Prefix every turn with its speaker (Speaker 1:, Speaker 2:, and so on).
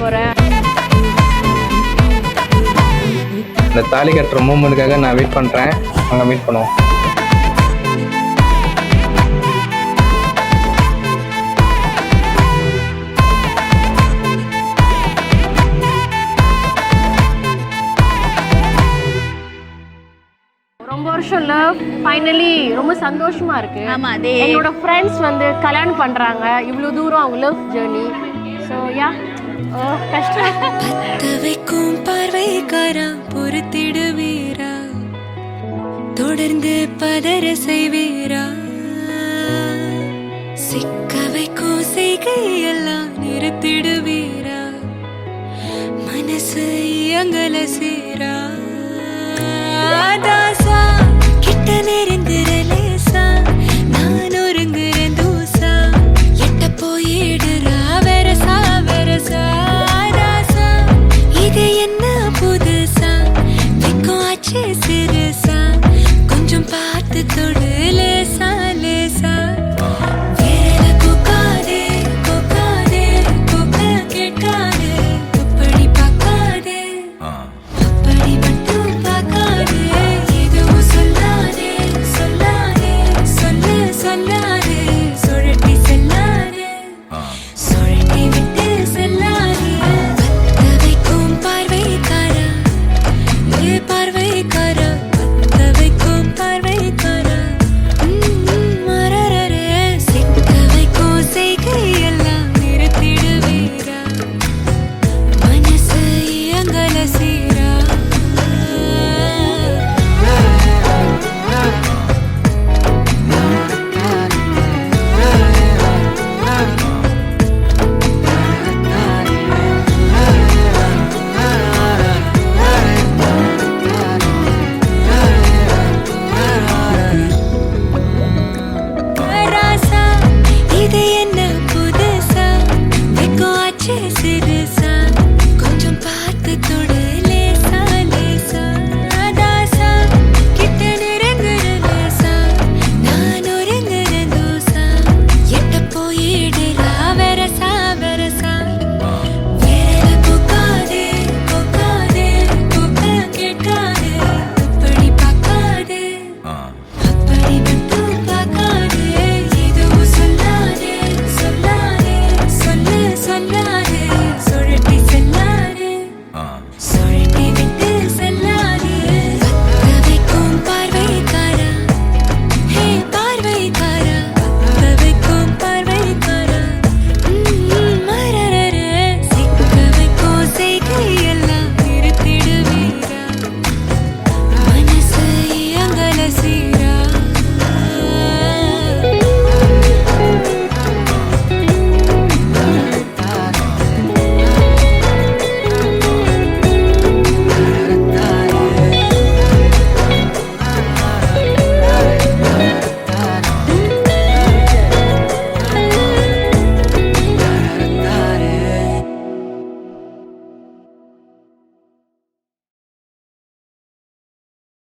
Speaker 1: போகிறேன்.
Speaker 2: இந்த தாலி கட்டுற மூமெண்ட்டுக்காக நான் வெயிட் பண்ணுறேன். அங்கே மீட் பண்ணுவோம்.
Speaker 1: ரொம்ப வருஷம் லவ் ஃபைனலி ரொம்ப சந்தோஷமா இருக்கு.
Speaker 3: ஆமா, அதே
Speaker 1: என்னோட ஃப்ரெண்ட்ஸ் வந்து கல்யாணம் பண்றாங்க. இவ்வளோ தூரம் அவங்க லவ் ஜேர்னி. ஸோ யா கஷ்டம்.
Speaker 4: பத்த வைக்கும் பார்வைக்காரா பொறுத்திடுவீரா, தொடர்ந்து பதற செய்வீரா, சிக்க வைக்கும் செய்கையெல்லாம் நிறுத்திடுவீரா, மனசு இயங்கல சீரா.